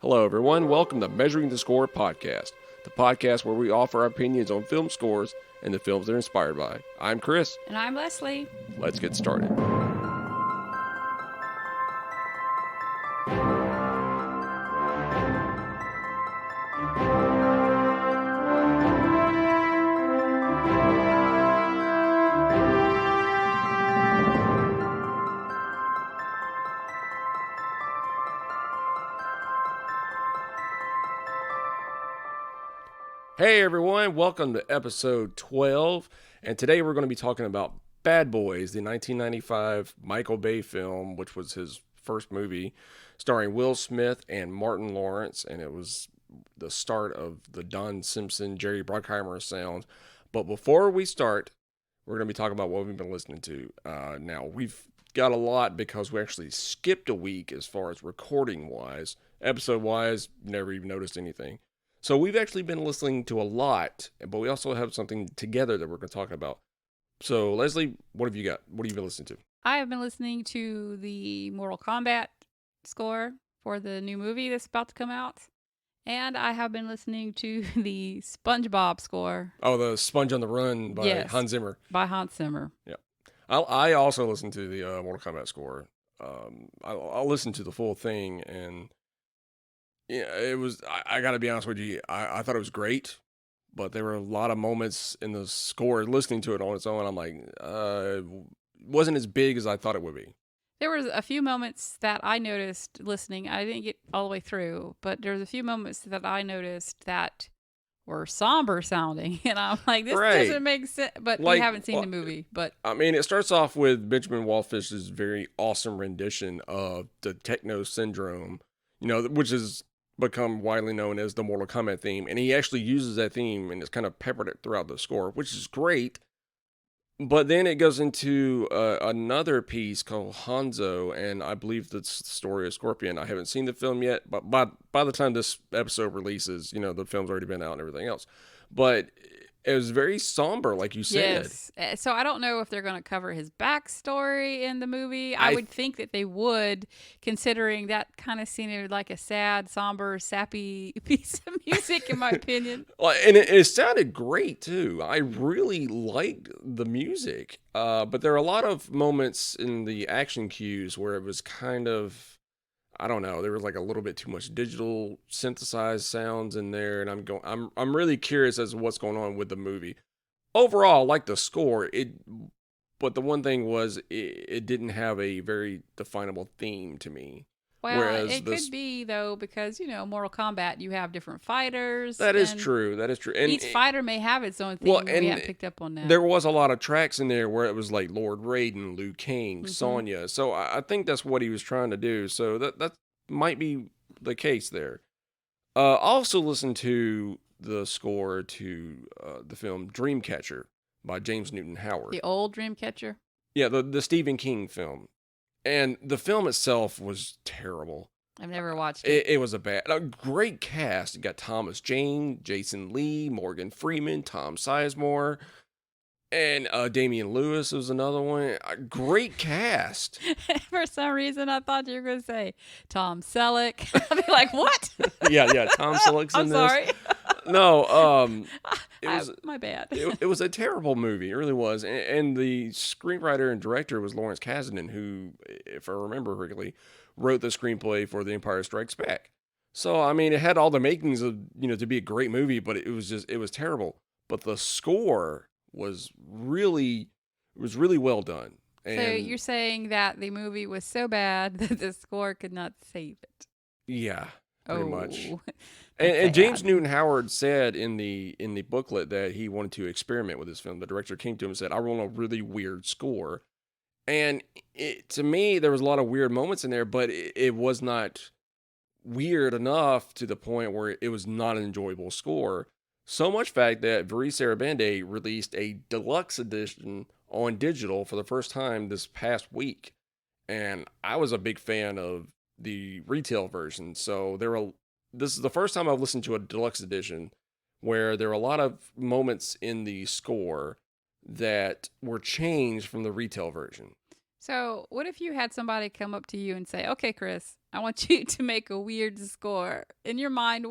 Hello, everyone. Welcome to Measuring the Score podcast, the podcast where we offer our opinions on film scores and the films they're inspired by. I'm Chris. And I'm Leslie. Let's get started. Hey everyone, welcome to episode 12, and today we're going to be talking about Bad Boys, the 1995 Michael Bay film, which was his first movie, starring Will Smith and Martin Lawrence, and it was the start of the Don Simpson, Jerry Bruckheimer sound. But before we start, we're going to be talking about what we've been listening to. Now, we've got a lot because we actually skipped a week as far as recording-wise. Episode-wise, never even noticed anything. So we've actually been listening to a lot, but we also have something together that we're going to talk about. So Leslie, what have you got? What have you been listening to? I have been listening to the Mortal Kombat score for the new movie that's about to come out. And I have been listening to the SpongeBob score. Oh, the Sponge on the Run by Yes, Hans Zimmer. By Hans Zimmer. Yeah. I also listened to the Mortal Kombat score. I'll listen to the full thing, and yeah, it was, I got to be honest with you, I thought it was great, but there were a lot of moments in the score, listening to it on its own, I'm like, it wasn't as big as I thought it would be. There was a few moments that I noticed listening. I didn't get all the way through, but there was a few moments that I noticed that were somber sounding. And I'm like, this Right. doesn't make sense. But Like, we haven't seen the movie. But I mean, it starts off with Benjamin Wallfish's very awesome rendition of the Techno Syndrome, which has become widely known as the Mortal Kombat theme. And he actually uses that theme and it's kind of peppered it throughout the score, which is great. But then it goes into another piece called Hanzo, and I believe that's the story of Scorpion. I haven't seen the film yet, but by the time this episode releases, the film's already been out and everything else. But it was very somber, like you said. yes. So I don't know if they're going to cover his backstory in the movie. I would think that they would, considering that kind of seemed like a sad, somber, sappy piece of music, in my opinion. And it sounded great, too. I really liked the music. But there are a lot of moments in the action cues where it was kind of, I don't know, there was like a little bit too much digital synthesized sounds in there, and I'm really curious as to what's going on with the movie. Overall, I like the score, but the one thing was it didn't have a very definable theme to me. Well, Whereas it could be, though, because, Mortal Kombat, you have different fighters. That is true. And each fighter may have its own theme. We haven't picked up on that. There was a lot of tracks in there where it was like Lord Raiden, Liu Kang, Mhm. Sonya. So I think that's what he was trying to do. So that might be the case there. Also listen to the score to the film Dreamcatcher by James Newton Howard. The old Dreamcatcher? Yeah, the Stephen King film. And the film itself was terrible. I've never watched it. It was a great cast. You got Thomas Jane, Jason Lee, Morgan Freeman, Tom Sizemore, and Damian Lewis was another one. A great cast. For some reason, I thought you were going to say Tom Selleck. I'd be like, what? Yeah, Tom Selleck's in this. I'm sorry. No, it was my bad. it was a terrible movie. It really was. And the screenwriter and director was Lawrence Kasdan, who, if I remember correctly, wrote the screenplay for The Empire Strikes Back. So, I mean, it had all the makings of, to be a great movie, but it was terrible. But the score was really well done. And so you're saying that the movie was so bad that the score could not save it? Yeah, pretty much. That's And James sad. Newton Howard said in the booklet that he wanted to experiment with this film. The director came to him and said, I want a really weird score. And to me, there was a lot of weird moments in there, but it was not weird enough to the point where it was not an enjoyable score. So much fact that Vari Sarabande released a deluxe edition on digital for the first time this past week. And I was a big fan of the retail version. So this is the first time I've listened to a deluxe edition where there are a lot of moments in the score that were changed from the retail version. So, what if you had somebody come up to you and say, "Okay, Chris, I want you to make a weird score." In your mind,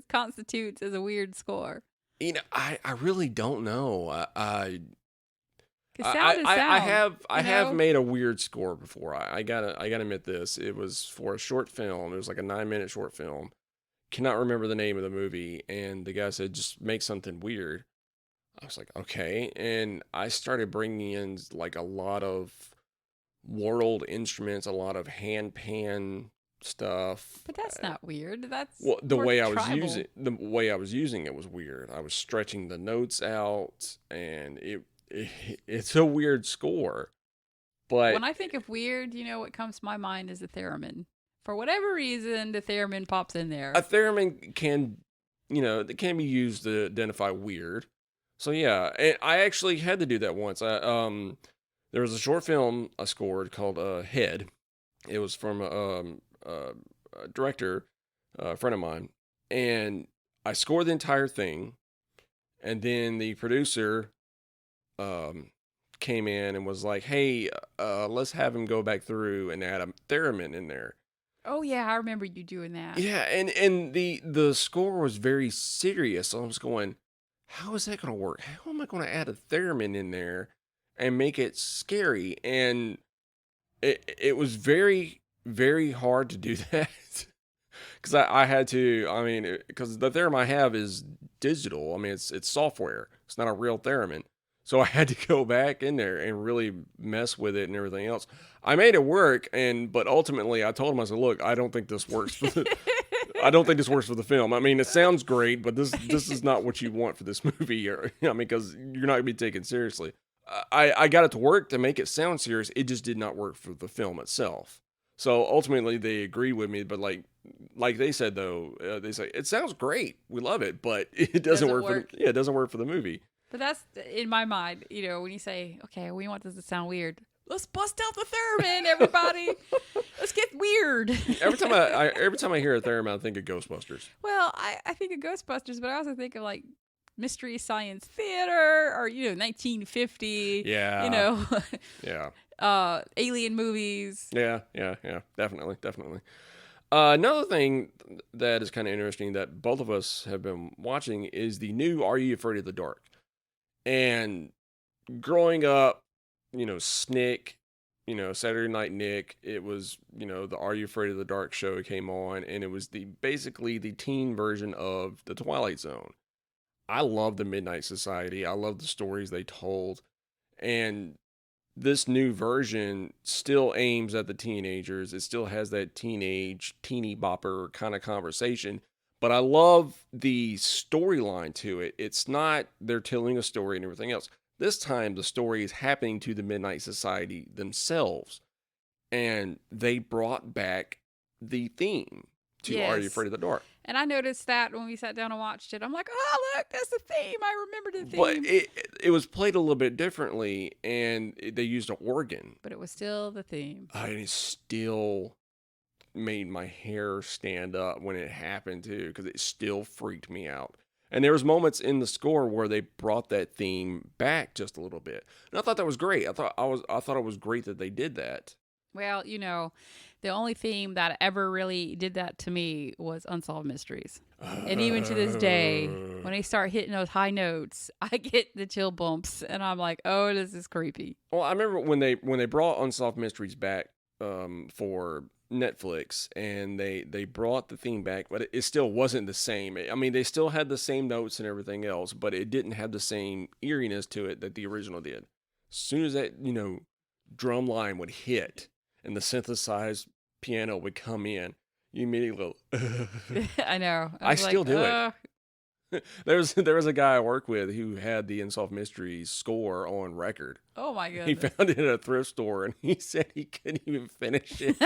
constitutes as a weird score? I really don't know. Because sound is sound, I have made a weird score before. I gotta admit this. It was for a short film. It was like a 9-minute short film. Cannot remember the name of the movie, and the guy said just make something weird. I was like, okay, and I started bringing in like a lot of world instruments, a lot of hand pan stuff. But that's not weird. That's Well, more tribal. the way I was using it was weird. I was stretching the notes out, and it's a weird score. But When I think of weird, what comes to my mind is the theremin. For whatever reason, the theremin pops in there. a theremin can, it can be used to identify weird. So yeah, and I actually had to do that once. There was a short film I scored called Head. It was from a director, a friend of mine, and I scored the entire thing. And then the producer um, came in and was like, "Hey, let's have him go back through and add a theremin in there." Oh yeah, I remember you doing that. Yeah, and the score was very serious. So I was going, "How is that going to work? How am I going to add a theremin in there and make it scary?" And it was very very hard to do that. Because I had to, I mean, because the theremin I have is digital. I mean, it's software. It's not a real theremin. So I had to go back in there and really mess with it and everything else. I made it work, but ultimately I told him, I said, "Look, I don't think this works for I don't think this works for the film. I mean, it sounds great, but this is not what you want for this movie. Or, I mean, because you're not gonna be taken seriously." I got it to work to make it sound serious. It just did not work for the film itself. So ultimately, they agreed with me. But like they said though, they say it sounds great. We love it, but it doesn't work for it doesn't work for the movie. But that's in my mind, when you say, "Okay, we want this to sound weird. Let's bust out the theremin, everybody. Let's get weird." Every time I hear a theremin, I think of Ghostbusters. Well, I think of Ghostbusters, but I also think of like Mystery Science Theater or 1950. Yeah. Yeah. Alien movies. Yeah. Definitely. Another thing that is kind of interesting that both of us have been watching is the new Are You Afraid of the Dark? And growing up, Snick, Saturday Night Nick, it was, the Are You Afraid of the Dark show came on, and it was basically the teen version of The Twilight Zone. I love the Midnight Society. I love the stories they told. And this new version still aims at the teenagers. It still has that teeny bopper kind of conversation. But I love the storyline to it. It's not they're telling a story and everything else. This time, the story is happening to the Midnight Society themselves. And they brought back the theme to Are You Afraid of the Dark? And I noticed that when we sat down and watched it. I'm like, "Oh, look, that's the theme. I remember the theme." But it was played a little bit differently, and they used an organ. But it was still the theme. And it still made my hair stand up when it happened, too, because it still freaked me out. And there was moments in the score where they brought that theme back just a little bit. And I thought that was great. I thought it was great that they did that. Well, the only theme that ever really did that to me was Unsolved Mysteries. And even to this day, when they start hitting those high notes, I get the chill bumps, and I'm like, "Oh, this is creepy." Well, I remember when they brought Unsolved Mysteries back for Netflix, and they brought the theme back, but it still wasn't the same. I mean, they still had the same notes and everything else, but it didn't have the same eeriness to it that the original did. As soon as that, drum line would hit and the synthesized piano would come in, you immediately go, I know. I still do it. There was a guy I work with who had the Unsolved Mysteries score on record. Oh my goodness. He found it at a thrift store, and he said he couldn't even finish it.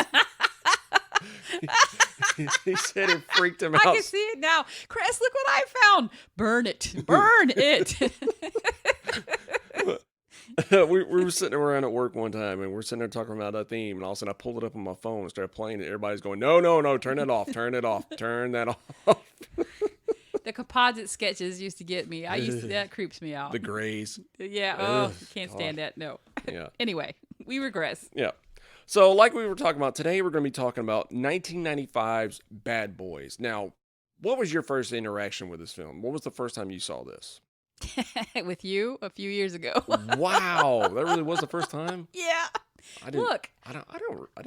He said it freaked him out. I can see it now. Chris, look what I found. Burn it. Burn it. we were sitting around at work one time, and we're sitting there talking about that theme, and all of a sudden I pulled it up on my phone and started playing it. Everybody's going, no, turn it off, turn it off, turn that off. The composite sketches used to get me. That creeps me out. The grays. Yeah. Oh, can't stand that. No. Yeah. Anyway. We regress. Yeah. So, like we were talking about today, we're going to be talking about 1995's Bad Boys. Now, what was your first interaction with this film? What was the first time you saw this? With you a few years ago. Wow, that really was the first time. Yeah. I didn't. Look, I didn't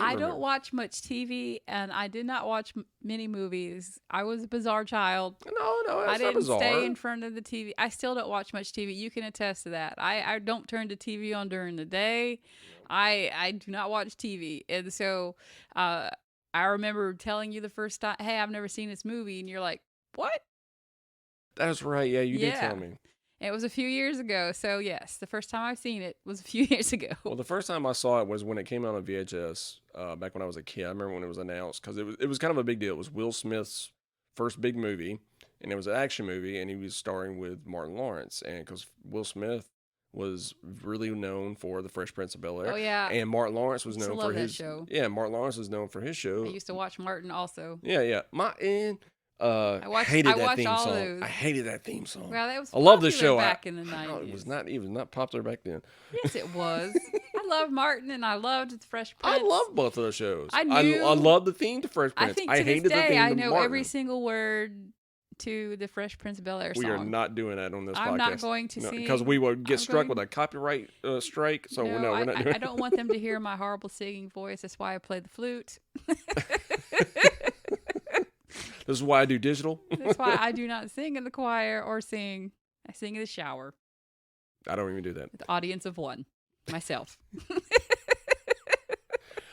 I remember. don't watch much TV, and I did not watch many movies. I was a bizarre child. No, that's I not didn't bizarre. stay in front of the TV. I still don't watch much TV. You can attest to that. I don't turn the TV on during the day. I do not watch TV. And so I remember telling you the first time, hey, I've never seen this movie. And you're like, what? That's right. Yeah, you did Yeah. tell me. It was a few years ago. So, yes, the first time I've seen it was a few years ago. Well, the first time I saw it was when it came out on VHS back when I was a kid. I remember when it was announced because it was kind of a big deal. It was Will Smith's first big movie, and it was an action movie, and he was starring with Martin Lawrence. And because Will Smith was really known for The Fresh Prince of Bel-Air. Oh, yeah. And Martin Lawrence was I used to known love for that his show. Yeah, Martin Lawrence was known for his show. I used to watch Martin also. Yeah. Martin. I hated that watched theme all song. those. I hated that theme song. Well, that was I love the popular show. back in the I know 90s. it was not popular back then. Yes, it was. I loved Martin and I loved The Fresh Prince. I love both of those shows. I knew- I love the theme to Fresh Prince. I think to this hated the day theme I to know Martin. every single word to the Fresh Prince of Bel-Air song. We are not doing that on this podcast. I'm not going to sing. because we would get I'm struck going- with a copyright strike. So no, we're not doing I don't want them to hear my horrible singing voice. That's why I play the flute. This is why I do digital. That's why I do not sing in the choir or sing. I sing in the shower I don't even do that. with an audience of one, myself.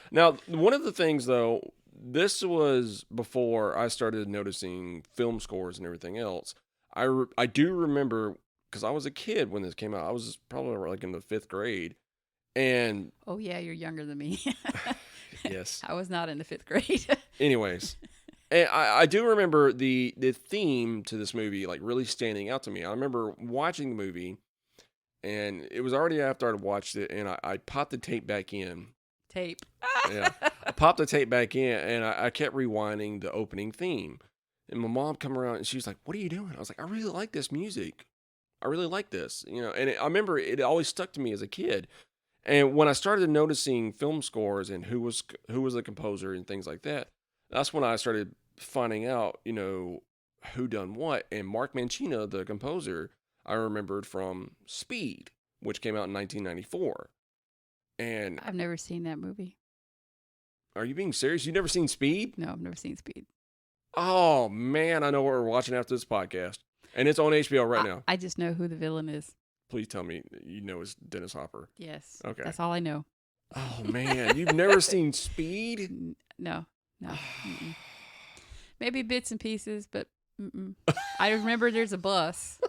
Now, one of the things though, this was before I started noticing film scores and everything else. I do remember because I was a kid when this came out. I was probably like in the 5th grade, and Oh yeah, you're younger than me. yes. I was not in the 5th grade. Anyways, and I do remember the theme to this movie like really standing out to me. I remember watching the movie, and it was already after I'd watched it, and I popped the tape back in. Tape. Yeah, I popped the tape back in, and I kept rewinding the opening theme. And my mom come around, and she was like, "What are you doing?" I was like, "I really like this music. I really like this." And I remember it always stuck to me as a kid. And when I started noticing film scores and who was the composer and things like that, that's when I started finding out, who done what. And Mark Mancina, the composer, I remembered from Speed, which came out in 1994. And I've never seen that movie. are you being serious? You've never seen Speed? No, I've never seen Speed. Oh man, I know what we're watching after this podcast, and it's on HBO right now. I just know who the villain is. Please tell me you know it's Dennis Hopper. Yes. Okay. That's all I know. Oh man, you've never seen Speed? No. Mm-mm. Maybe bits and pieces, but mm-mm. I remember there's a bus.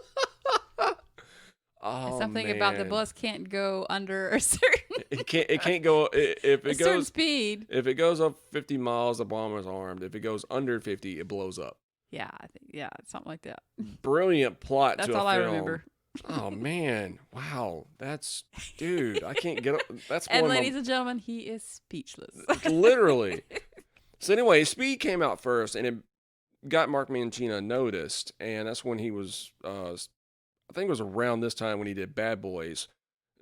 Oh, Something about the man. bus can't go under a certain It can't go if a it certain goes speed. if it goes up 50 miles, the bomb is armed. If it goes under 50, it blows up. Yeah, I think something like that. Brilliant plot That's to a all I film. remember. Oh man, wow, dude, I can't get up. That's And one of my- ladies and gentlemen, he is speechless. Literally. So anyway, Speed came out first, and it got Mark Mancina noticed, and that's when he was, I think it was around this time when he did Bad Boys.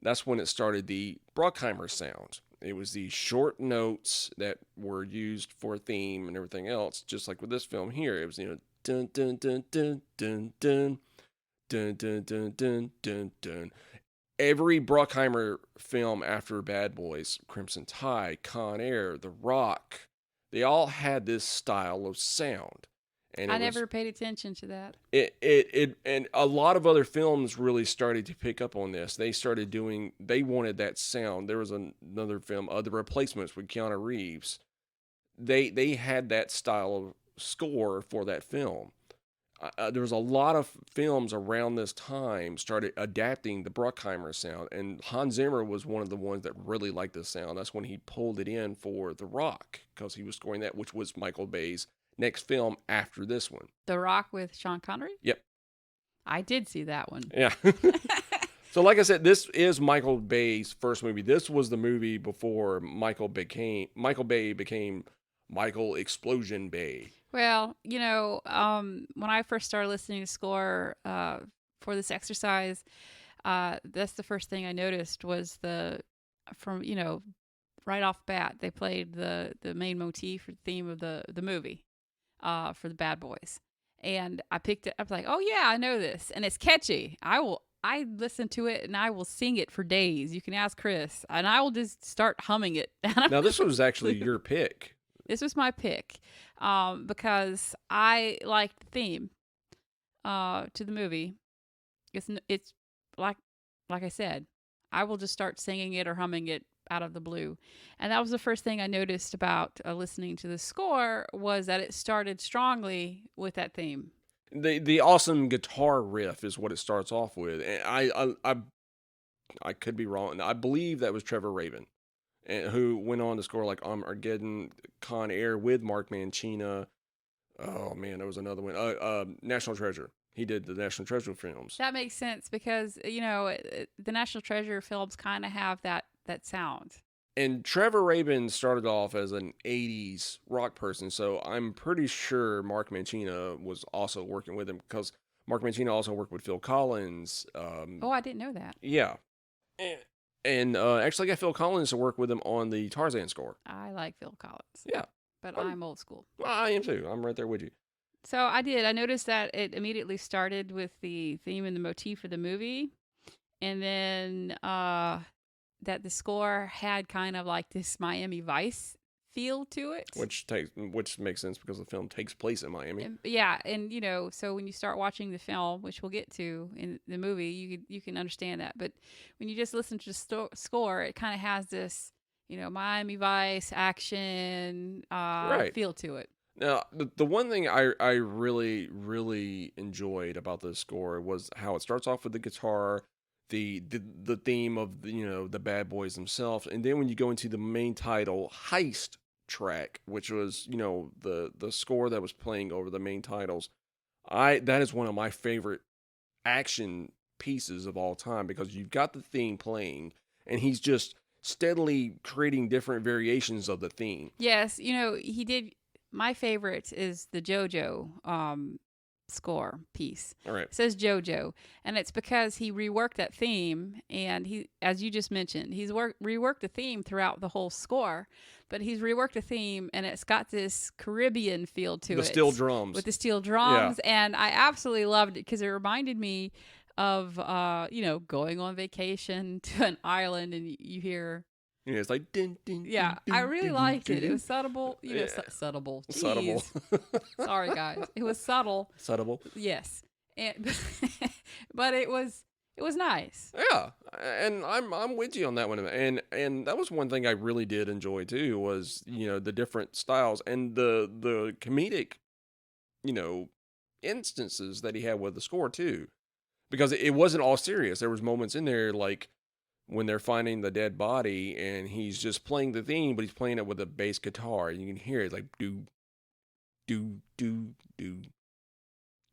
That's when it started the Bruckheimer sound. It was the short notes that were used for a theme and everything else, just like with this film here. It was, dun dun dun dun dun dun dun dun dun dun dun dun. Every Bruckheimer film after Bad Boys, Crimson Tide, Con Air, The Rock, they all had this style of sound. And I never paid attention to that. And a lot of other films really started to pick up on this. They wanted that sound. There was another film, The Replacements with Keanu Reeves. They had that style of score for that film. There was a lot of films around this time started adapting the Bruckheimer sound, and Hans Zimmer was one of the ones that really liked this sound. That's when he pulled it in for The Rock, because he was scoring that, which was Michael Bay's next film after this one. The Rock with Sean Connery? Yep. I did see that one. Yeah. So like I said, this is Michael Bay's first movie. This was the movie before Michael Bay became Michael Explosion Bay. Well, when I first started listening to score for this exercise, that's the first thing I noticed was the from right off bat, they played the main motif or theme of the movie for the Bad Boys. And I picked it up like, oh yeah, I know this. And it's catchy. I listen to it and I will sing it for days. You can ask Chris. And I will just start humming it. Now, this was actually your pick. This was my pick because I liked the theme to the movie. It's like I said, I will just start singing it or humming it out of the blue. And that was the first thing I noticed about listening to the score, was that it started strongly with that theme. The awesome guitar riff is what it starts off with. And I could be wrong. I believe that was Trevor Rabin, who went on to score like Armageddon, Con Air with Mark Mancina. Oh man, there was another one. National Treasure. He did the National Treasure films. That makes sense because the National Treasure films kind of have that sound. And Trevor Rabin started off as an 80s rock person, so I'm pretty sure Mark Mancina was also working with him, because Mark Mancina also worked with Phil Collins. Oh, I didn't know that. Yeah. And actually got Phil Collins to work with him on the Tarzan score. I like Phil Collins. Yeah. But I'm old school. Well, I am too. I'm right there with you. So I noticed that it immediately started with the theme and the motif of the movie. And then that the score had kind of like this Miami Vice feel to it. Which makes sense because the film takes place in Miami. And so when you start watching the film, which we'll get to in the movie, you can understand that. But when you just listen to the score, it kind of has this, Miami Vice action feel to it. Now, the one thing I really, really enjoyed about the score was how it starts off with the guitar, the theme of the Bad Boys themselves, and then when you go into the main title heist track, which was the score that was playing over the main titles, that is one of my favorite action pieces of all time, because you've got the theme playing and he's just steadily creating different variations of the theme. Yes, he did. My favorite is the JoJo score piece. All right. It says JoJo, and it's because he reworked that theme, and he, as you just mentioned, he's reworked the theme throughout the whole score, but he's reworked the theme, and it's got this Caribbean feel to it. The steel drums. With the steel drums, yeah. And I absolutely loved it because it reminded me of, going on vacation to an island, and you hear... Yeah, it's like din, din, yeah, din, I really din, liked din, it. din. It was subtle, subtle. Subtle. Sorry, guys. It was subtle. Subtle. Yes, but it was nice. Yeah, and I'm with you on that one. And that was one thing I really did enjoy too, was the different styles and the comedic, instances that he had with the score too, because it wasn't all serious. There was moments in there like when they're finding the dead body and he's just playing the theme, but he's playing it with a bass guitar. And you can hear it like do, do, do, do,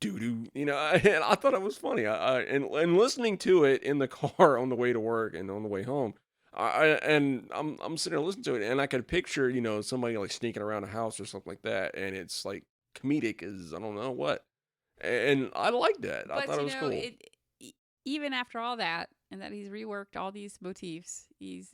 do, do. And I thought it was funny. And listening to it in the car on the way to work and on the way home, I'm sitting there listening to it, and I could picture somebody like sneaking around a house or something like that, and it's like comedic as I don't know what. And I liked that. I thought it was cool. Even after all that, and that he's reworked all these motifs, he's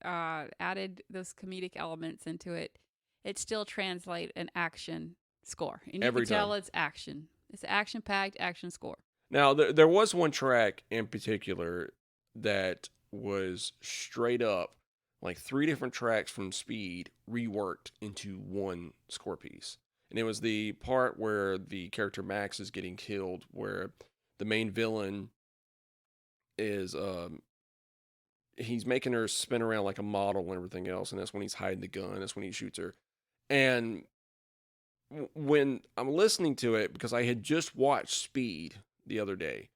added those comedic elements into it, it still translates an action score. And you can tell it's action. It's an action-packed action score. Now, there was one track in particular that was straight up like 3 different tracks from Speed reworked into one score piece. And it was the part where the character Max is getting killed, where the main villain is he's making her spin around like a model and everything else, and that's when he's hiding the gun. That's when he shoots her. And when I'm listening to it, because I had just watched Speed the other day,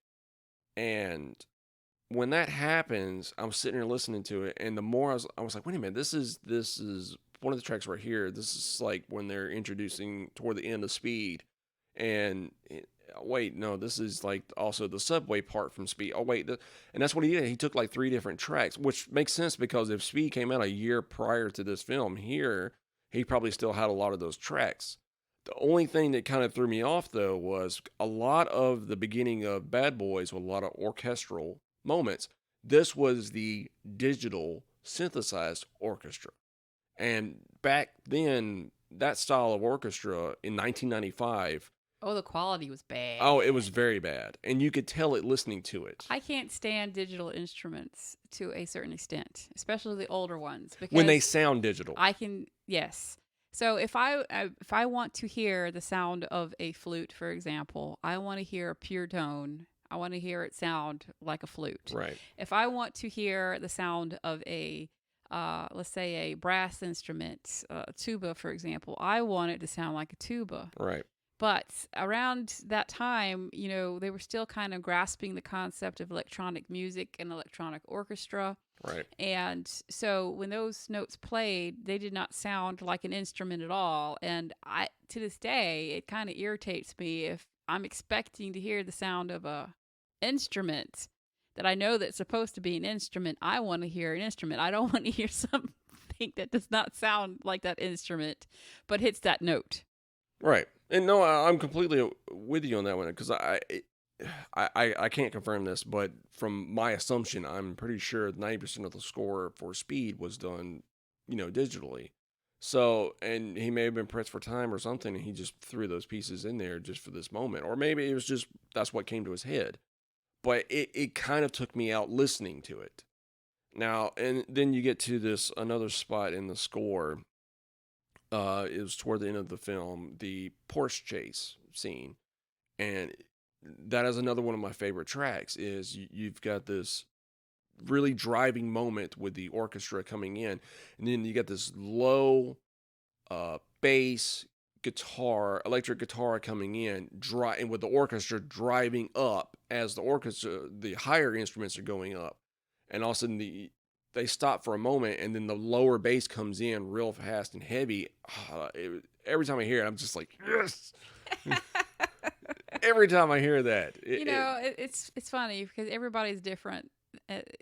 and when that happens, I'm sitting here listening to it, and the more I was like, wait a minute, this is one of the tracks right here. This is like when they're introducing toward the end of Speed, and wait, no, this is like also the subway part from Speed. Oh, wait. And that's what he did. He took like 3 different tracks, which makes sense because if Speed came out a year prior to this film here, he probably still had a lot of those tracks. The only thing that kind of threw me off, though, was a lot of the beginning of Bad Boys with a lot of orchestral moments. This was the digital synthesized orchestra. And back then, that style of orchestra in 1995, Oh, the quality was bad. oh, it was very bad. And you could tell it listening to it. I can't stand digital instruments to a certain extent, especially the older ones, because When they sound digital. yes. So if I want to hear the sound of a flute, for example, I want to hear a pure tone. I want to hear it sound like a flute. Right. If I want to hear the sound of a let's say a brass instrument, tuba, for example, I want it to sound like a tuba. Right. But around that time, they were still kind of grasping the concept of electronic music and electronic orchestra. Right. And so when those notes played, they did not sound like an instrument at all. And to this day, it kind of irritates me if I'm expecting to hear the sound of a instrument that I know that's supposed to be an instrument. I want to hear an instrument. I don't want to hear something that does not sound like that instrument, but hits that note. Right. And no, I'm completely with you on that one, because I can't confirm this, but from my assumption, I'm pretty sure 90% of the score for Speed was done, digitally. So, and he may have been pressed for time or something, and he just threw those pieces in there just for this moment. Or maybe it was just, that's what came to his head. But it kind of took me out listening to it. Now, and then you get to another spot in the score. It was toward the end of the film, the Porsche chase scene. And that is another one of my favorite tracks, is you've got this really driving moment with the orchestra coming in. And then you get this low bass guitar, electric guitar coming in, and with the orchestra driving up as the higher instruments are going up. And all of a sudden they stop for a moment, and then the lower bass comes in real fast and heavy. Every time I hear it, I'm just like, yes. Every time I hear that, it's funny because everybody's different,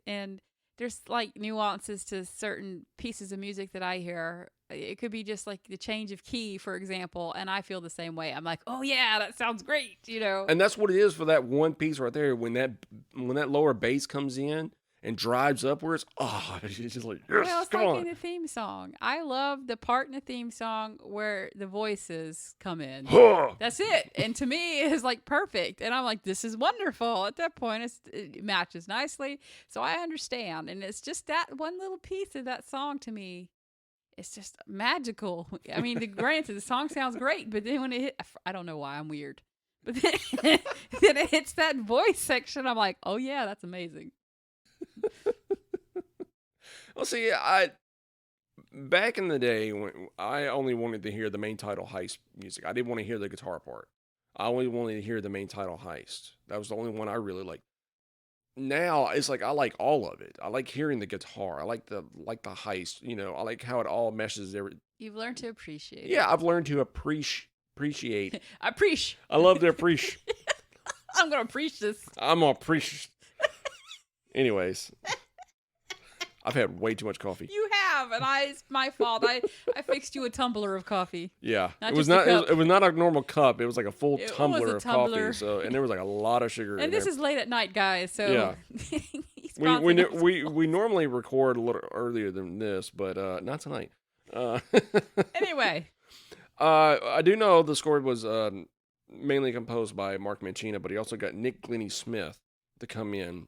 and there's like nuances to certain pieces of music that I hear. It could be just like the change of key, for example, and I feel the same way. I'm like, oh yeah, that sounds great, And that's what it is for that one piece right there. When that lower bass comes in and drives upwards, it's just like, yes, well, it's come like on. in the theme song. I love the part in the theme song where the voices come in. That's it. And to me, it's like perfect. And I'm like, this is wonderful. At that point, it matches nicely. So I understand. And it's just that one little piece of that song to me. It's just magical. I mean, granted, the song sounds great, but then when it hit, I don't know why I'm weird. But then, then it hits that voice section. I'm like, oh yeah, that's amazing. Well, see, back in the day when I only wanted to hear the main title heist music, I didn't want to hear the guitar part. I only wanted to hear the main title heist. That was the only one I really liked. Now it's like I like all of it. I like hearing the guitar. I like the heist. I like how it all meshes. You've learned to appreciate. Yeah, I've learned to appreciate. I love to appreciate. I'm gonna preach this. I'm gonna appreciate. Anyways, I've had way too much coffee. You have, and it's my fault. I fixed you a tumbler of coffee. Yeah, it was not a normal cup. It was like a full tumbler of coffee. So, and there was like a lot of sugar. And this is late at night, guys. So yeah, we normally record a little earlier than this, but not tonight. Anyway, I do know the score was mainly composed by Mark Mancina, but he also got Nick Glennie Smith to come in,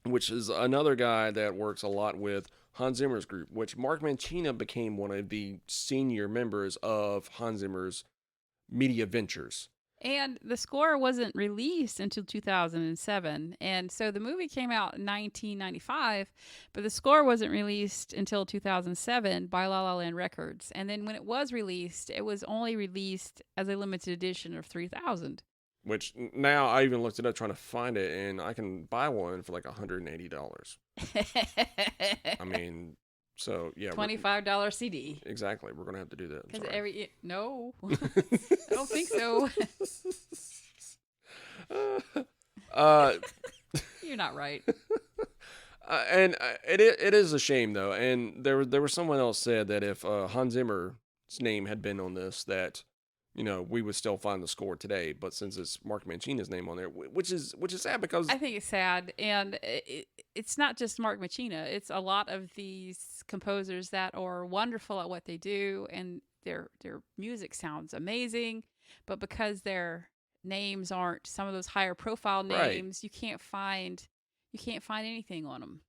which is another guy that works a lot with Hans Zimmer's group, which Mark Mancina became one of the senior members of Hans Zimmer's media ventures. And the score wasn't released until 2007. And so the movie came out in 1995, but the score wasn't released until 2007 by La La Land Records. And then when it was released, it was only released as a limited edition of 3,000. Which now I even looked it up trying to find it, and I can buy one for like $180. I mean, so yeah, $25 CD. Exactly, we're gonna have to do that. Because no, I don't think so. You're not right. And it is a shame though, and there was someone else said that if Hans Zimmer's name had been on this, that we would still find the score today. But since it's Mark Mancini's name on there, which is sad because I think it's sad, and it's not just Mark Machina. It's a lot of these composers that are wonderful at what they do, and their music sounds amazing, but because their names aren't some of those higher profile right. names, you can't find anything on them.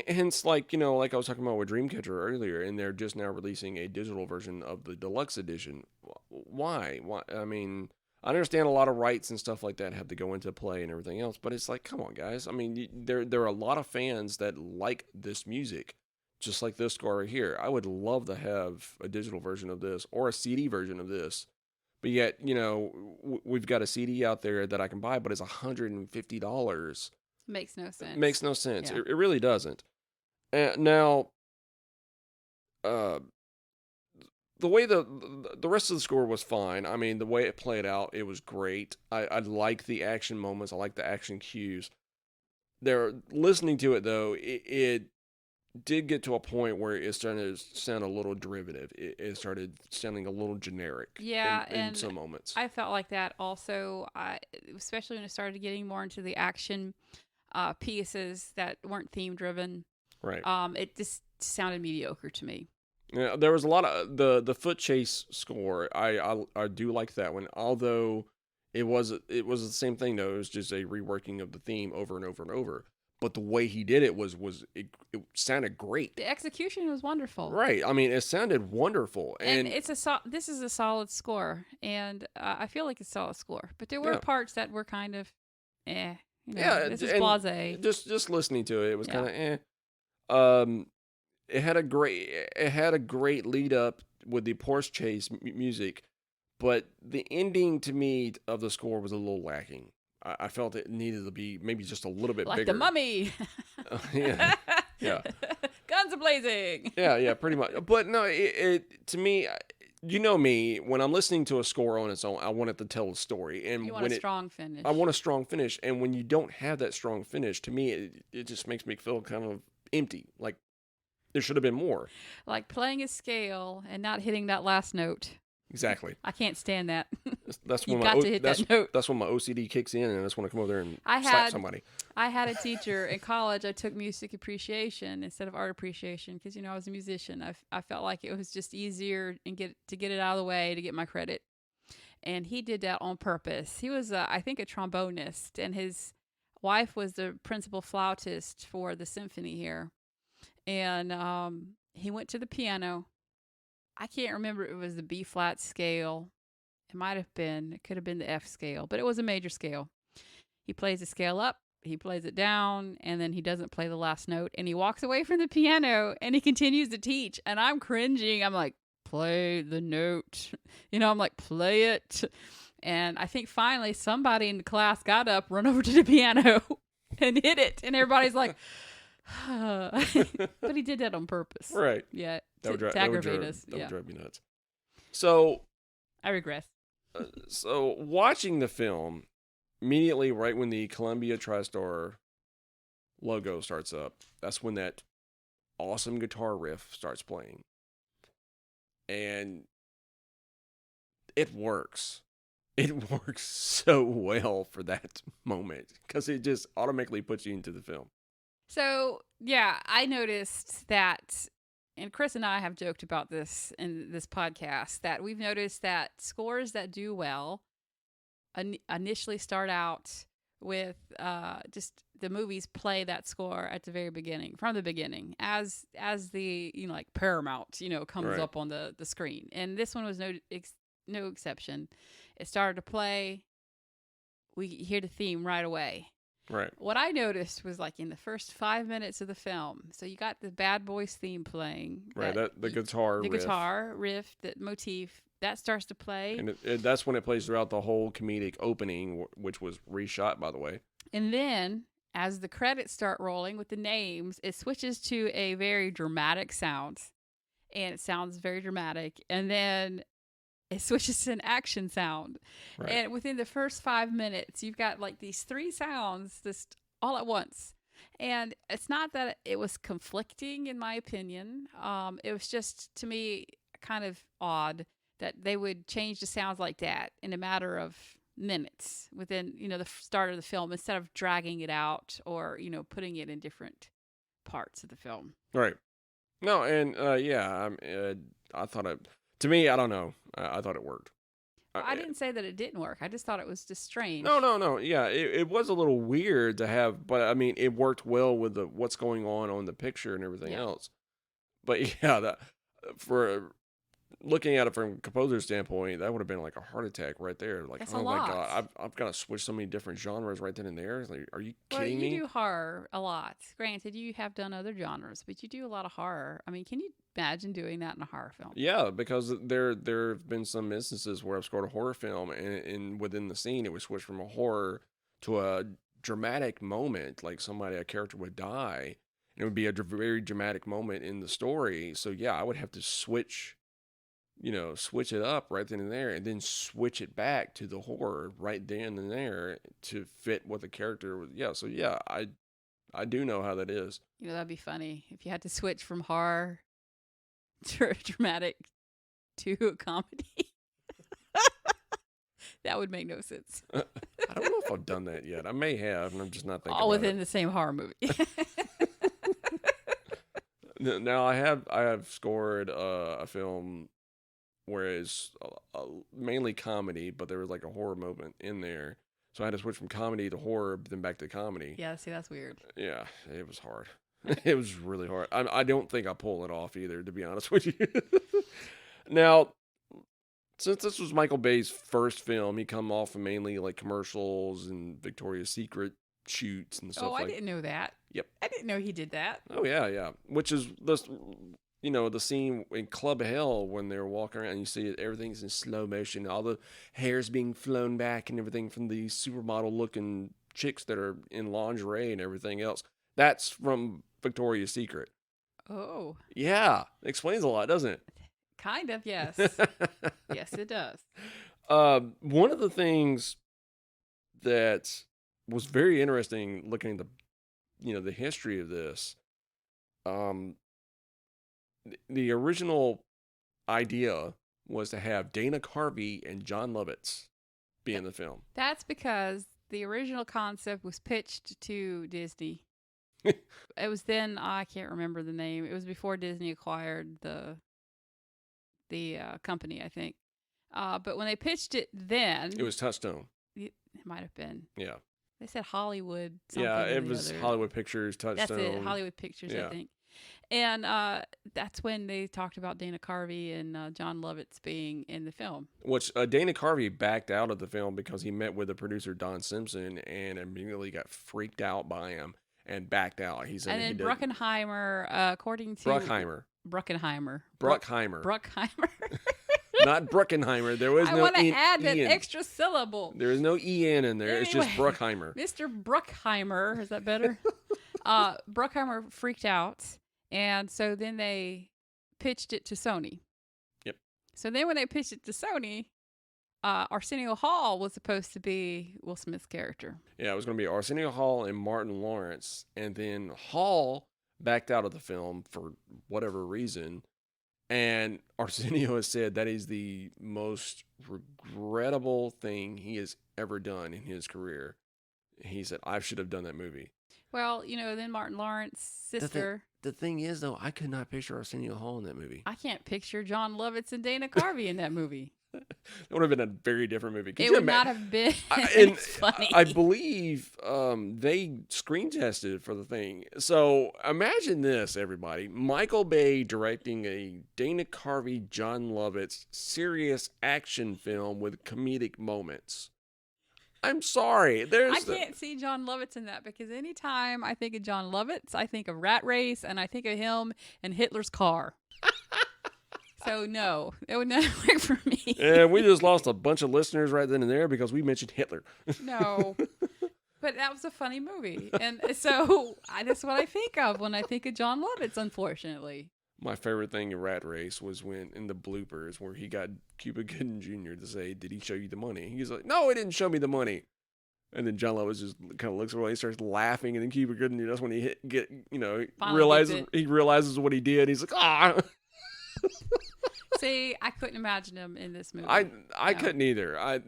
Hence, like I was talking about with Dreamcatcher earlier, and they're just now releasing a digital version of the deluxe edition. Why? Why? I mean, I understand a lot of rights and stuff like that have to go into play and everything else, but it's like, come on, guys. I mean, there are a lot of fans that like this music, just like this score right here. I would love to have a digital version of this or a CD version of this, but yet, we've got a CD out there that I can buy, but it's $150. Makes no sense. Makes no sense. Yeah. It really doesn't. Now, uh, the way the rest of the score was fine. I mean, the way it played out, it was great. I like the action moments. I like the action cues. There, listening to it though, it did get to a point where it started to sound a little derivative. It started sounding a little generic. Yeah, in and some moments. I felt like that also, especially when it started getting more into the action pieces that weren't theme driven. Right. It just sounded mediocre to me. Yeah, there was a lot of the foot chase score. I do like that one, although it was the same thing though. It was just a reworking of the theme over and over and over. But the way he did it it sounded great. The execution was wonderful. Right. I mean, it sounded wonderful, and this is a solid score, and I feel like it's a solid score. But there were parts that were kind of, this is blasé. Just listening to it, it was kind of It had a great lead up with the Porsche chase music, but the ending to me of the score was a little lacking. I felt it needed to be maybe just a little bit like bigger. The Mummy. Yeah, Guns a-blazing. Yeah, pretty much. But no, it to me, you know me, when I'm listening to a score on its own, I want it to tell a story, and you want a strong finish. I want a strong finish, and when you don't have that strong finish, to me, it just makes me feel kind of empty. Like there should have been more. Like playing a scale and not hitting that last note. Exactly. I can't stand that. That's you when got to hit that note. That's when my OCD kicks in, and I just want to come over there and slap somebody. I had a teacher in college. I took music appreciation instead of art appreciation because I was a musician. I felt like it was just easier and to get it out of the way to get my credit. And he did that on purpose. He was, I think, a trombonist, and his wife was the principal flautist for the symphony here. And he went to the piano. I can't remember if it was the B flat scale. It could have been the F scale, but it was a major scale. He plays the scale up, he plays it down, and then he doesn't play the last note, and he walks away from the piano and he continues to teach. And I'm cringing. I'm like, play the note. I'm like, play it. And I think finally somebody in the class got up, run over to the piano and hit it. And everybody's like, but he did that on purpose. Right. Yeah. To aggravate us. That would drive me nuts. So I regress. So watching the film, immediately right when the Columbia TriStar logo starts up, that's when that awesome guitar riff starts playing. And it works. It works so well for that moment because it just automatically puts you into the film. So, yeah, I noticed that, and Chris and I have joked about this in this podcast, that we've noticed that scores that do well initially start out with just the movies play that score at the very beginning, from the beginning, as the, like Paramount, comes right. up on the screen. And this one was no exception. It started to play. We hear the theme right away. Right. What I noticed was like in the first 5 minutes of the film, so you got the Bad Boys theme playing. Right, the guitar riff. The guitar riff, the motif, that starts to play. And that's when it plays throughout the whole comedic opening, which was reshot, by the way. And then, as the credits start rolling with the names, it switches to a very dramatic sound. And it sounds very dramatic. And then it switches to an action sound. Right. And within the first 5 minutes, you've got like these three sounds just all at once. And it's not that it was conflicting, in my opinion. It was just, to me, kind of odd that they would change the sounds like that in a matter of minutes within, the start of the film, instead of dragging it out or, putting it in different parts of the film. Right. No, and yeah, I thought it. To me, I don't know. I thought it worked. I didn't say that it didn't work. I just thought it was just strange. No. Yeah, it was a little weird to have, but I mean, it worked well with what's going on the picture and everything else. But yeah, for looking at it from a composer's standpoint, that would have been like a heart attack right there. Like, That's oh a my lot. God, I've got to switch so many different genres right then and there. Like, are you kidding me? You do horror a lot. Granted, you have done other genres, but you do a lot of horror. I mean, can you imagine doing that in a horror film? Yeah, because there have been some instances where I've scored a horror film, and within the scene, it would switch from a horror to a dramatic moment, like a character would die, and it would be a very dramatic moment in the story. So yeah, I would have to switch it up right then and there, and then switch it back to the horror right then and there to fit what the character was. Yeah, so yeah, I do know how that is. That'd be funny if you had to switch from horror to dramatic to a comedy. That would make no sense. I don't know if I've done that yet. I may have, and I'm just not thinking all about within it. the same horror movie. Now I have scored a film where it's mainly comedy, but there was like a horror moment in there. So I had to switch from comedy to horror, then back to comedy. Yeah, see, that's weird. Yeah, it was hard. It was really hard. I don't think I pull it off either, to be honest with you. Now, since this was Michael Bay's first film, he come off of mainly like commercials and Victoria's Secret shoots and stuff. I didn't know that. Yep. I didn't know he did that. Oh yeah. Which is the scene in Club Hell when they're walking around and you see everything's in slow motion, all the hair's being flown back and everything from the supermodel looking chicks that are in lingerie and everything else. That's from Victoria's Secret. Oh. Yeah. Explains a lot, doesn't it? Kind of, yes. Yes, it does. One of the things that was very interesting looking at the history of this, the original idea was to have Dana Carvey and John Lovitz be in the film. That's because the original concept was pitched to Disney. It was then, I can't remember the name. It was before Disney acquired the company, I think. But when they pitched it then... It was Touchstone. It might have been. Yeah. They said Hollywood something. Yeah, it was Hollywood Pictures, Touchstone. That's it, Hollywood Pictures, I think. And that's when they talked about Dana Carvey and John Lovitz being in the film. Which Dana Carvey backed out of the film because he met with the producer Don Simpson and immediately got freaked out by him and backed out. And then Bruckheimer, according to... Bruckheimer. Not Bruckenheimer. There was no I want to add that extra syllable. There is no E-N in there. Anyway, it's just Bruckheimer. Mr. Bruckheimer. Is that better? Bruckheimer freaked out. And so then they pitched it to Sony. Yep. So then when they pitched it to Sony, Arsenio Hall was supposed to be Will Smith's character. Yeah, it was going to be Arsenio Hall and Martin Lawrence. And then Hall backed out of the film for whatever reason. And Arsenio has said that is the most regrettable thing he has ever done in his career. He said, I should have done that movie. Well, then Martin Lawrence's sister. The thing is, though, I could not picture Arsenio Hall in that movie. I can't picture John Lovitz and Dana Carvey in that movie. It would have been a very different movie. It would not have been. It's funny. I believe they screen tested for the thing. So imagine this, everybody. Michael Bay directing a Dana Carvey, John Lovitz serious action film with comedic moments. I'm sorry. I can't see John Lovitz in that because anytime I think of John Lovitz, I think of Rat Race and I think of him and Hitler's car. So no, it would not work for me. And we just lost a bunch of listeners right then and there because we mentioned Hitler. No, but that was a funny movie. And so that's what I think of when I think of John Lovitz, unfortunately. My favorite thing in Rat Race was when in the bloopers where he got Cuba Gooding Jr. to say, did he show you the money? He's like, no, he didn't show me the money. And then John Lovitz just kind of looks away, he starts laughing, and then Cuba Gooding, that's when he realizes what he did. He's like, ah. See, I couldn't imagine him in this movie. I couldn't either. I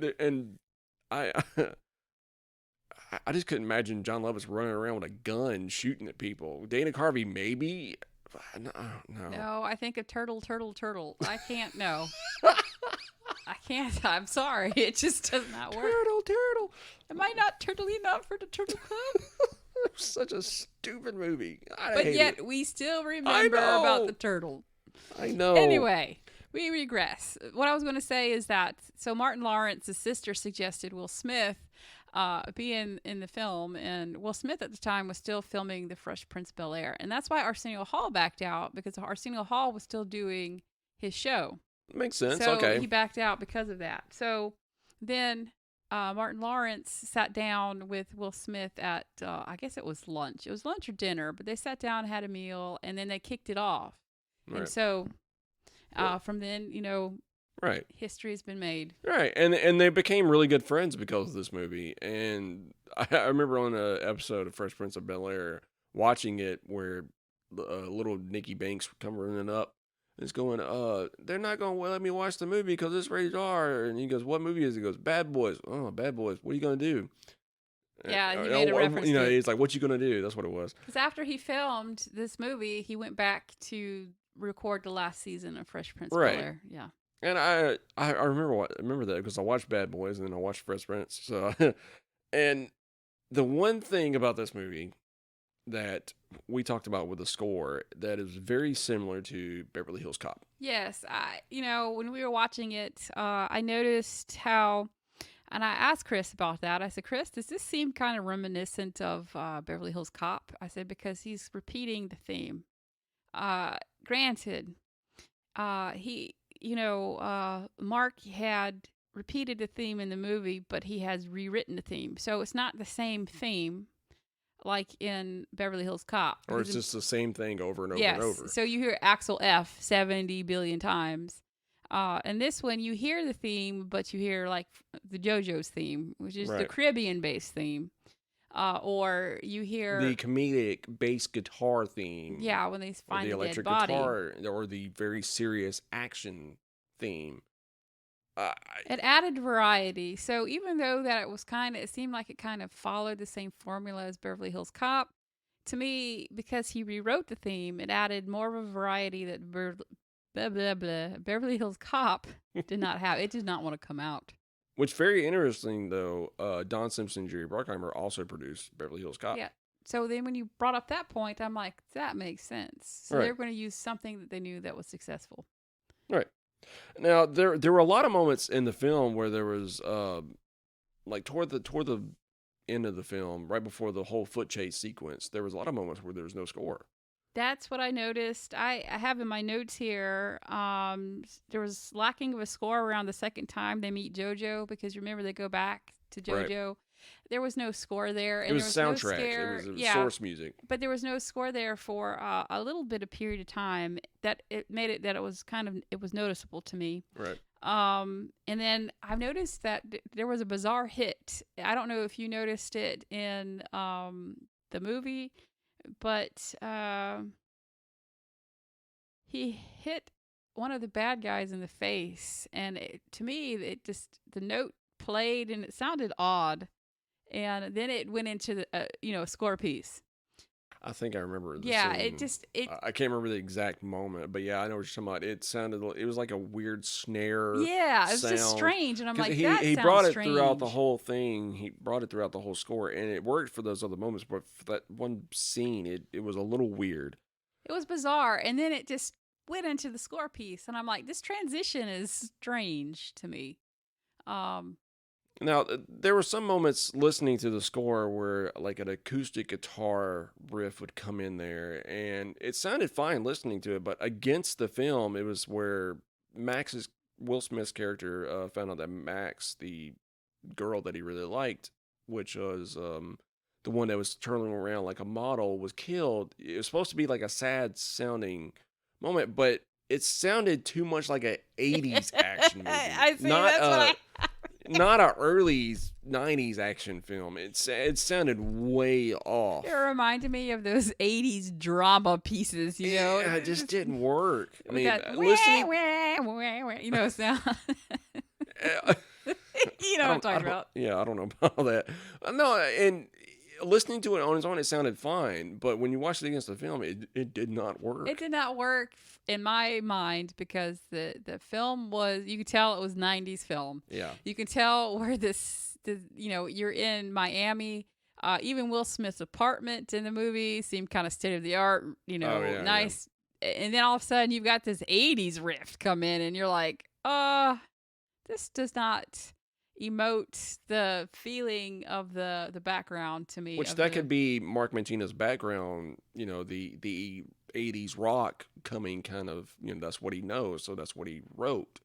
I just couldn't imagine John Lovitz running around with a gun shooting at people. Dana Carvey, maybe. No, no. No, I think of turtle, turtle, turtle. I can't. No, I can't. I'm sorry. It just does not work. Turtle. Am I not turtly enough for the Turtle Club? Such a stupid movie. But yet we still remember about the turtle. I know. Anyway, we regress. What I was going to say is that Martin Lawrence's sister suggested Will Smith be in the film, and Will Smith at the time was still filming The Fresh Prince of Bel-Air, and that's why Arsenio Hall backed out, because Arsenio Hall was still doing his show. Makes sense. So okay. he backed out because of that. So then Martin Lawrence sat down with Will Smith at I guess it was lunch. It was lunch or dinner, but they sat down, had a meal, and then they kicked it off. Right. And so from then, right, history has been made. Right, and they became really good friends because of this movie. And I remember on an episode of Fresh Prince of Bel-Air watching it where little Nikki Banks would come running up. It's going, they're not going to let me watch the movie because it's rated R. And he goes, what movie is it? He goes, Bad Boys. Oh, Bad Boys. What are you going to do? Yeah, he made a reference to he's like, what you going to do? That's what it was. Because after he filmed this movie, he went back to record the last season of Fresh Prince of Bel-Air. Yeah. And I remember that because I watched Bad Boys and then I watched Fresh Prince. So, and the one thing about this movie that we talked about with the score that is very similar to Beverly Hills Cop. Yes, when we were watching it, I noticed how, and I asked Chris about that. I said, Chris, does this seem kind of reminiscent of Beverly Hills Cop? I said, because he's repeating the theme. Granted, Mark had repeated the theme in the movie, but he has rewritten the theme. So it's not the same theme like in Beverly Hills Cop. Or it's just the same thing over and over and over. Yes, so you hear Axel F 70 billion times. And this one, you hear the theme, but you hear like the JoJo's theme, which is the Caribbean-based theme. Or you hear the comedic bass guitar theme. Yeah, when they find the electric dead body. Guitar, or the very serious action theme. It added variety. So even though that it seemed like it kind of followed the same formula as Beverly Hills Cop, to me, because he rewrote the theme, it added more of a variety that Beverly Hills Cop did not have. It did not want to come out. Which very interesting, though. Don Simpson and Jerry Bruckheimer also produced Beverly Hills Cop. Yeah. So then when you brought up that point, I'm like, that makes sense. So they're going to use something that they knew that was successful. Right. Now, there were a lot of moments in the film where there was, like toward the end of the film, right before the whole foot chase sequence, there was a lot of moments where there was no score. That's what I noticed. I have in my notes here, there was lacking of a score around the second time they meet JoJo, because remember they go back to JoJo. Right. There was no score there. And it was there was soundtrack. No it was source music. But there was no score there for a little bit of period of time that it made it that it was noticeable to me. Right. And then I've noticed that there was a bizarre hit. I don't know if you noticed it in the movie, but he hit one of the bad guys in the face, and to me, the note played and it sounded odd, and then it went into the a score piece. I think I remember. Scene. I can't remember the exact moment, but yeah, I know what you're talking about. It was like a weird snare. Yeah, it was just strange, and I'm like, he brought it throughout the whole thing. He brought it throughout the whole score, and it worked for those other moments. But for that one scene, it was a little weird. It was bizarre, and then it just went into the score piece, and I'm like, this transition is strange to me. Now, there were some moments listening to the score where like an acoustic guitar riff would come in there, and it sounded fine listening to it, but against the film, it was where Will Smith's character found out that Max, the girl that he really liked, which was the one that was turning around like a model, was killed. It was supposed to be like a sad sounding moment, but it sounded too much like an 80s action movie. I see, that's what not a early '90s action film. It sounded way off. It reminded me of those '80s drama pieces, you know. It just didn't work. I With mean, that listening. you know sound. You know what I'm talking about. Yeah, I don't know about that. No, and listening to it on its own, it sounded fine. But when you watched it against the film, it did not work. It did not work in my mind because the film was, you could tell it was '90s film. Yeah. You can tell where you know, you're in Miami. Even Will Smith's apartment in the movie seemed kind of state of the art, you know, nice. Yeah. And then all of a sudden you've got this '80s riff come in, and you're like, this does not emote the feeling of the background to me. Which that could be Mark Mancino's background, you know, the '80s rock coming kind of, you know, that's what he knows, so that's what he wrote.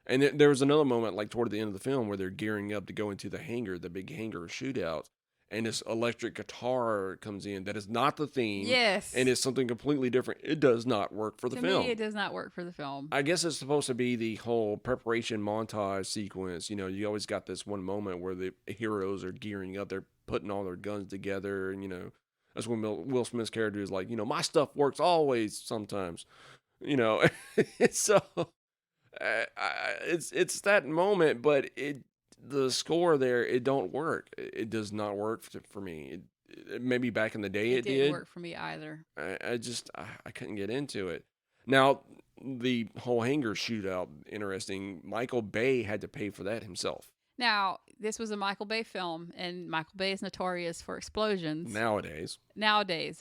And there was another moment, like toward the end of the film, where they're gearing up to go into the hangar, the big hangar shootout, and this electric guitar comes in that is not the theme. Yes. And it's something completely different. It does not work for the film. To me, it does not work for the film. I guess it's supposed to be the whole preparation montage sequence. You know, you always got this one moment where the heroes are gearing up. They're putting all their guns together. And, you know, that's when Will Smith's character is like, you know, my stuff works always sometimes. You know, so it's that moment, but the score there, it don't work. It does not work for me. Maybe back in the day it didn't did. Work for me either. I couldn't get into it. Now, the whole hangar shootout, interesting. Michael Bay had to pay for that himself. Now, this was a Michael Bay film, and Michael Bay is notorious for explosions. Nowadays.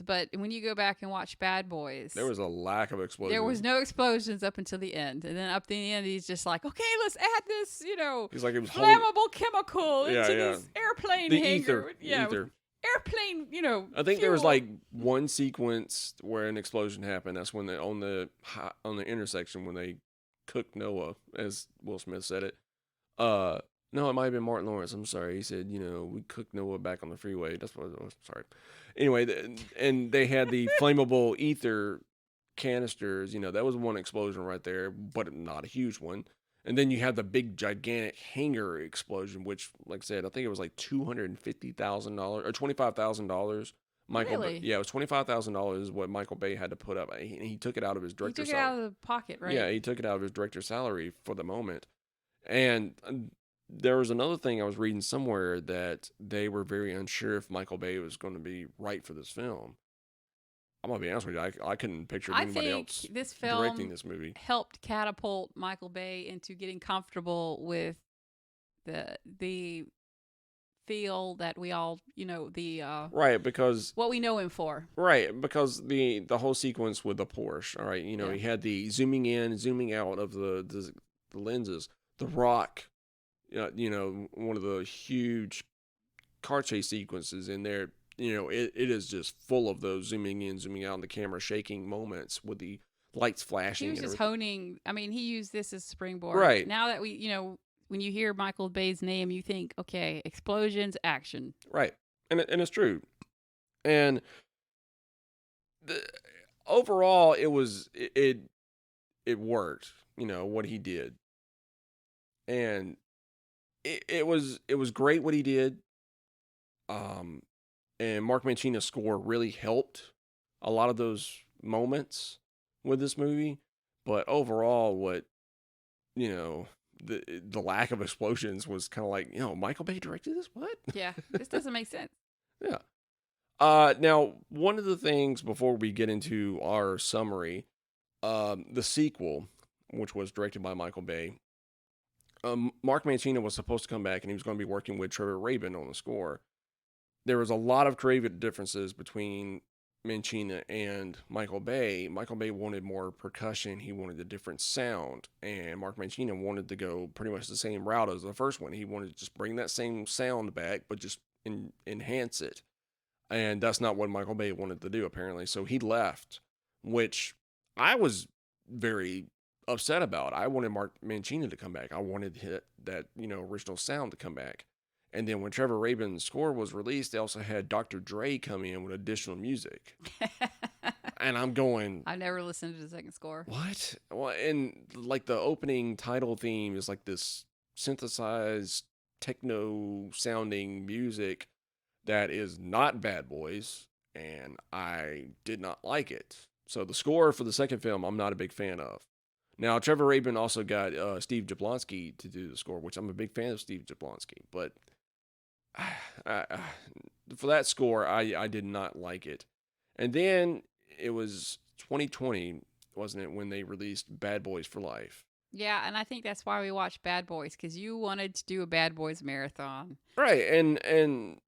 But when you go back and watch Bad Boys, there was a lack of explosions. There was no explosions up until the end. And then up to the end, he's just like, okay, let's add this, you know, he's like, it was flammable chemical into this airplane the hangar. Ether. Airplane, you know. I think there was like one sequence where an explosion happened. That's when on the intersection when they cooked Noah, as Will Smith said it. No, it might have been Martin Lawrence. I'm sorry. He said, you know, we cooked Noah back on the freeway. That's what it was. Sorry. Anyway, and they had the flammable ether canisters. You know, that was one explosion right there, but not a huge one. And then you had the big, gigantic hangar explosion, which, like I said, I think it was like $250,000 or $25,000. Really? Yeah, it was $25,000 is what Michael Bay had to put up. He took it out of his director's salary. He took it out of the pocket, right? Yeah, he took it out of his director's salary for the moment. And there was another thing I was reading somewhere that they were very unsure if Michael Bay was going to be right for this film. I'm going to be honest with you. I couldn't picture anybody else this film directing this movie. Helped catapult Michael Bay into getting comfortable with the feel that we all, you know, right, because what we know him for. Right, because the whole sequence with the Porsche, all right, you know, he had the zooming in, zooming out of the lenses. The Rock, you know, one of the huge car chase sequences in there, you know, it is just full of those zooming in, zooming out, and the camera shaking moments with the lights flashing. He was just honing. I mean, he used this as springboard. Right. Now that we, you know, when you hear Michael Bay's name, you think, okay, explosions, action. Right. And it's true. And overall, it worked, you know, what he did. And it was great what he did. And Mark Mancino's score really helped a lot of those moments with this movie. But overall, what, you know, the lack of explosions was kind of like, you know, Michael Bay directed this? What? Yeah, this doesn't make sense. Yeah. Now, one of the things before we get into our summary, the sequel, which was directed by Michael Bay, Mark Mancino was supposed to come back and he was going to be working with Trevor Rabin on the score. There was a lot of creative differences between Mancino and Michael Bay. Michael Bay wanted more percussion. He wanted a different sound. And Mark Mancino wanted to go pretty much the same route as the first one. He wanted to just bring that same sound back, but just enhance it. And that's not what Michael Bay wanted to do, apparently. So he left, which I was very upset about. I wanted Mark Mancino to come back. I wanted that, you know, original sound to come back. And then when Trevor Rabin's score was released, they also had Dr. Dre come in with additional music. And I'm going, I never listened to the second score. What? Well, and like the opening title theme is like this synthesized techno sounding music that is not Bad Boys, and I did not like it. So the score for the second film, I'm not a big fan of. Now, Trevor Rabin also got Steve Jablonsky to do the score, which I'm a big fan of Steve Jablonsky. But uh, for that score, I did not like it. And then it was 2020, wasn't it, when they released Bad Boys for Life? Yeah, and I think that's why we watched Bad Boys, because you wanted to do a Bad Boys marathon. Right, and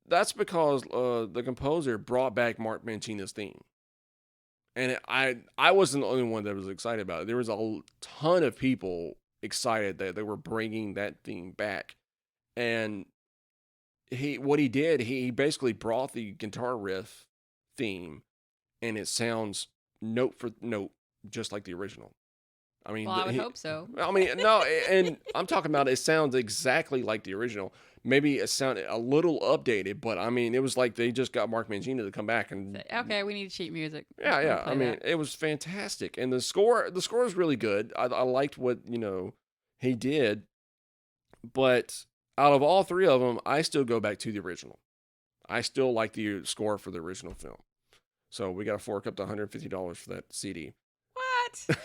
that's because the composer brought back Mark Mancini's theme. And I wasn't the only one that was excited about it. There was a ton of people excited that they were bringing that theme back. And what he did, he basically brought the guitar riff theme, and it sounds note for note just like the original. I mean, Well, I would hope so. I mean, no, and I'm talking about it sounds exactly like the original. Maybe it sounded a little updated, but I mean, it was like they just got Mark Mangino to come back and Okay, we need sheet music. yeah. I mean, it was fantastic, and the score is really good. I liked what he did, but out of all three of them, I still go back to the original. I still like the score for the original film. So we got to fork up the $150 for that CD. What?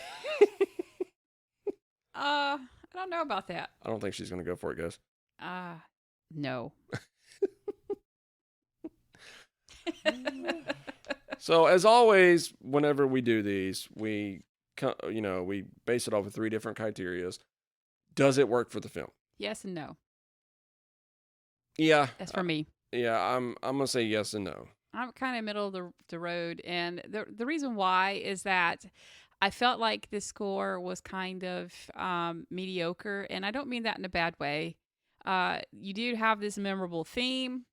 I don't know about that. I don't think she's gonna go for it, guys. No. So as always, whenever we do these, we base it off of three different criterias. Does it work for the film? Yes and no. Yeah, That's for me. Yeah, I'm gonna say yes and no. I'm kind of middle of the road, and the reason why is that I felt like the score was kind of mediocre, and I don't mean that in a bad way. You do have this memorable theme.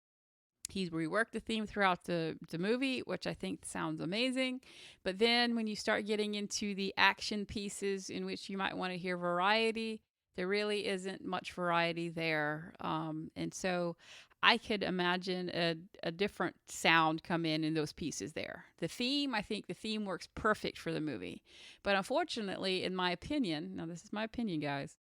He's reworked the theme throughout the movie, which I think sounds amazing. But then when you start getting into the action pieces in which you might want to hear variety, there really isn't much variety there. And so I could imagine a different sound come in those pieces there. The theme, I think the theme works perfect for the movie. But unfortunately, in my opinion, now this is my opinion, guys,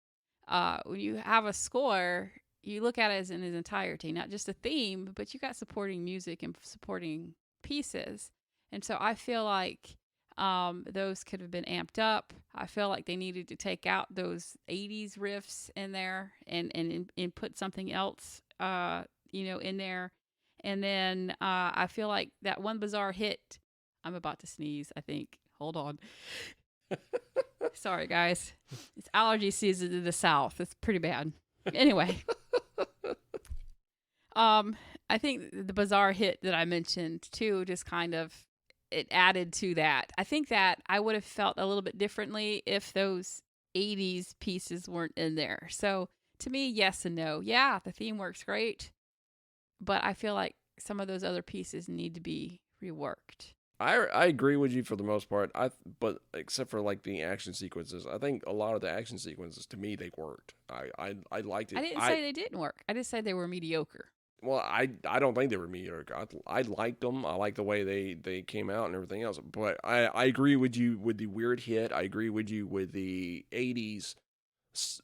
when you have a score, you look at it in its entirety, not just a theme, but you got supporting music and supporting pieces. And so I feel like those could have been amped up. I feel like they needed to take out those 80s riffs in there and put something else, in there. And then I feel like that one bizarre hit, I'm about to sneeze, I think. Hold on. Sorry, guys. It's allergy season in the South. It's pretty bad. Anyway. I think the bizarre hit that I mentioned too, just kind of it added to that. I think that I would have felt a little bit differently if those 80s pieces weren't in there. So to me, yes and no. Yeah, the theme works great, but I feel like some of those other pieces need to be reworked. I agree with you for the most part. But except for like the action sequences, I think a lot of the action sequences to me they worked. I liked it. I didn't say they didn't work. I just said they were mediocre. Well, I don't think they were mediocre. I liked them. I liked the way they came out and everything else. But I agree with you with the weird hit. I agree with you with the 80s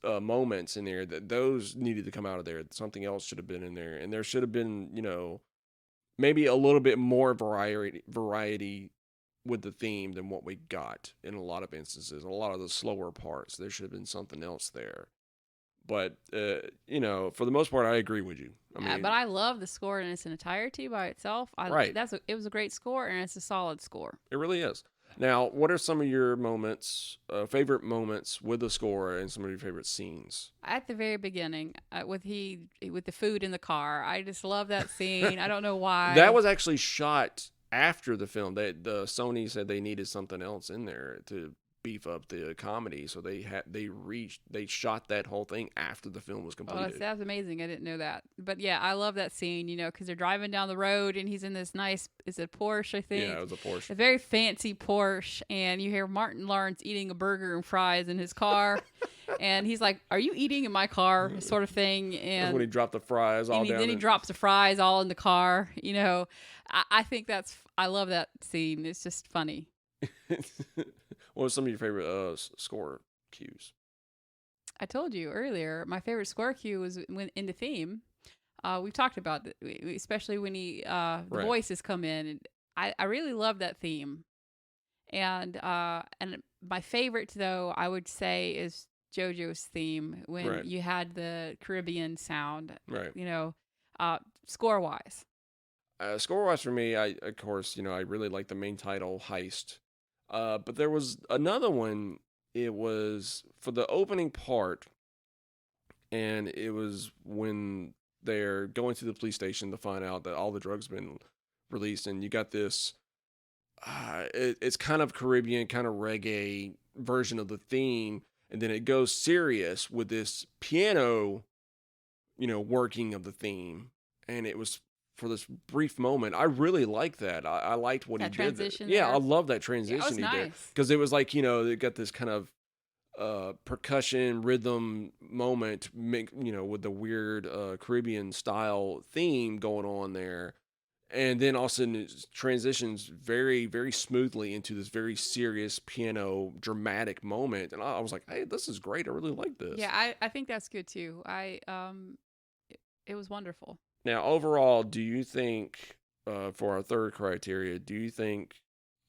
moments in there. That those needed to come out of there. Something else should have been in there, and there should have been maybe a little bit more variety with the theme than what we got in a lot of instances. A lot of the slower parts, there should have been something else there. But for the most part, I agree with you. But I love the score in its entirety by itself. Right. It was a great score, and it's a solid score. It really is. Now, what are some of your favorite moments with the score, and some of your favorite scenes? At the very beginning, with the food in the car, I just love that scene. I don't know why. That was actually shot after the film. The Sony said they needed something else in there to beef up the comedy, so they shot that whole thing after the film was completed. Oh, that's amazing. I didn't know that. But yeah, I love that scene, because they're driving down the road and he's in this nice, is it a Porsche, I think? Yeah, it was a Porsche. A very fancy Porsche, and you hear Martin Lawrence eating a burger and fries in his car. And he's like, "Are you eating in my car?" sort of thing. And that's when he dropped the fries all down. Then he drops the fries all in the car. I think I love that scene. It's just funny. What were some of your favorite score cues? I told you earlier, my favorite score cue was when in the theme. We've talked about it, especially when the Right. voices come in. And I really love that theme. And my favorite though, I would say, is JoJo's theme when Right. you had the Caribbean sound. Right. You know, score wise. Score wise for me, I of course, I really like the main title, Heist. But there was another one. It was for the opening part, and it was when they're going to the police station to find out that all the drugs been released, and you got this. It's kind of Caribbean, kind of reggae version of the theme, and then it goes serious with this piano, working of the theme, and it was for this brief moment. I really liked that. I liked what he That did there. transition Yeah, I there. love that Yeah, it was transition he did nice. because it was like they got this kind of percussion rhythm moment, with the weird Caribbean style theme going on there. And then all of a sudden it transitions very, very smoothly into this very serious piano dramatic moment. And I was like, hey, this is great. I really like this. Yeah, I think that's good too. It was wonderful. Now, overall, do you think, for our third criteria, do you think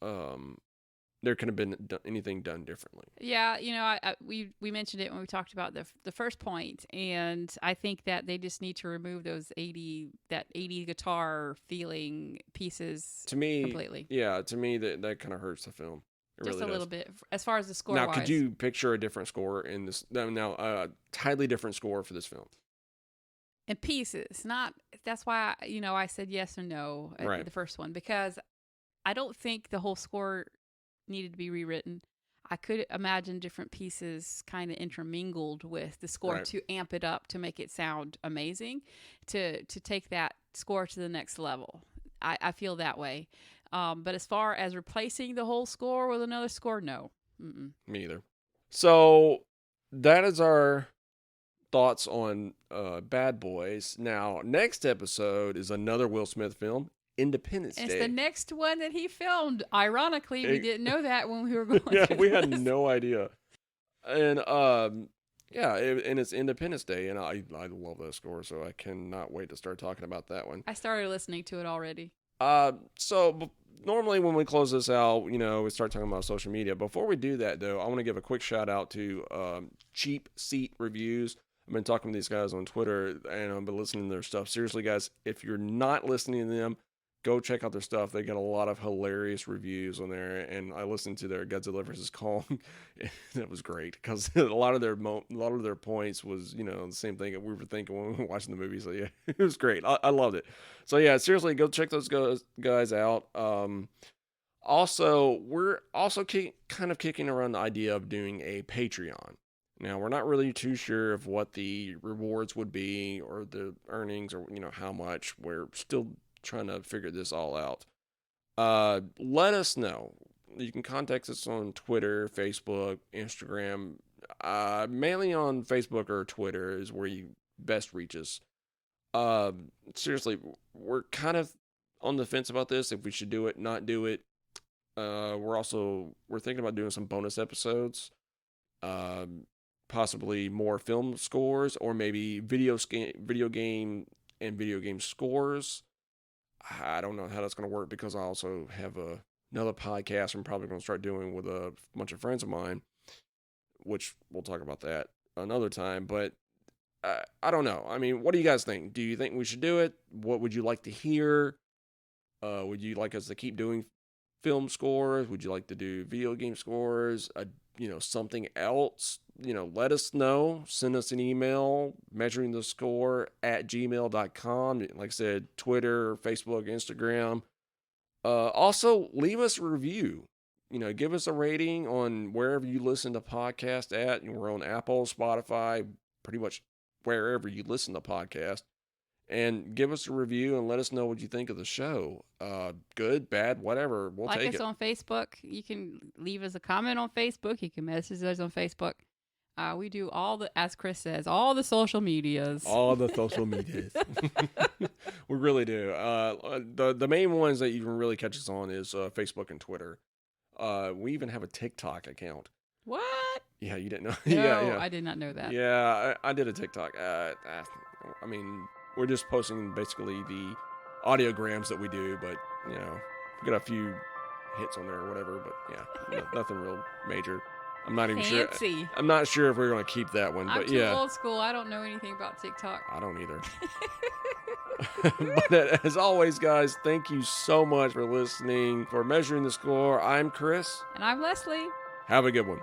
um, there could have been anything done differently? Yeah, we mentioned it when we talked about the first point, and I think that they just need to remove those 80 guitar feeling pieces To me, completely, yeah, to me that kind of hurts the film. It just really a does. little bit as far as the score Now, could wise. you picture a different score in this? Now, a entirely different score for this film. And pieces, not that's why I said yes or no at Right. the first one, because I don't think the whole score needed to be rewritten. I could imagine different pieces kind of intermingled with the score Right. to amp it up, to make it sound amazing, to take that score to the next level. I feel that way. But as far as replacing the whole score with another score, no. Mm-mm. Me either. So that is our thoughts on Bad Boys. Now, next episode is another Will Smith film, Independence It's Day. the next one that he filmed. Ironically, we didn't know that when we were going Yeah, through we the had list. no idea. And yeah, and it's Independence Day, and I love that score, so I cannot wait to start talking about that one. I started listening to it already. So normally when we close this out, we start talking about social media. Before we do that, though, I want to give a quick shout out to Cheap Seat Reviews. I've been talking to these guys on Twitter, and I've been listening to their stuff. Seriously, guys, if you're not listening to them, go check out their stuff. They got a lot of hilarious reviews on there, and I listened to their Godzilla vs Kong. That was great because a lot of their points was the same thing that we were thinking when we were watching the movie. So yeah, it was great. I loved it. So yeah, seriously, go check those guys out. Also, we're also kind of kicking around the idea of doing a Patreon. Now, we're not really too sure of what the rewards would be or the earnings or how much. We're still trying to figure this all out. Let us know. You can contact us on Twitter, Facebook, Instagram. Mainly on Facebook or Twitter is where you best reach us. Seriously, we're kind of on the fence about this. If we should do it, not do it. We're thinking about doing some bonus episodes. Possibly more film scores or maybe video game and video game scores. I don't know how that's going to work because I also have another podcast I'm probably going to start doing with a bunch of friends of mine, which we'll talk about that another time. But I don't know. I mean, what do you guys think? Do you think we should do it? What would you like to hear? Would you like us to keep doing film scores? Would you like to do video game scores? Something else? Let us know. Send us an email, measuringthescore@gmail.com. Like I said, Twitter, Facebook, Instagram. Also, leave us a review. Give us a rating on wherever you listen to podcasts at. We're on Apple, Spotify, pretty much wherever you listen to podcasts. And give us a review and let us know what you think of the show. Good, bad, whatever. We'll Like take us it. on Facebook. You can leave us a comment on Facebook. You can message us on Facebook. We do as Chris says, all the social medias. All the social medias. We really do. The main ones that you can really catch us on is Facebook and Twitter. We even have a TikTok account. What? Yeah, you didn't know. No, Yeah. I did not know that. Yeah, I did a TikTok. I mean, we're just posting basically the audiograms that we do, but we got a few hits on there or whatever. But yeah, nothing real major. I'm not even sure. Fancy. I'm not sure if we're going to keep that one, I'm but too yeah, old school. I don't know anything about TikTok. I don't either. But as always, guys, thank you so much for listening. For Measuring the Score, I'm Chris. And I'm Leslie. Have a good one.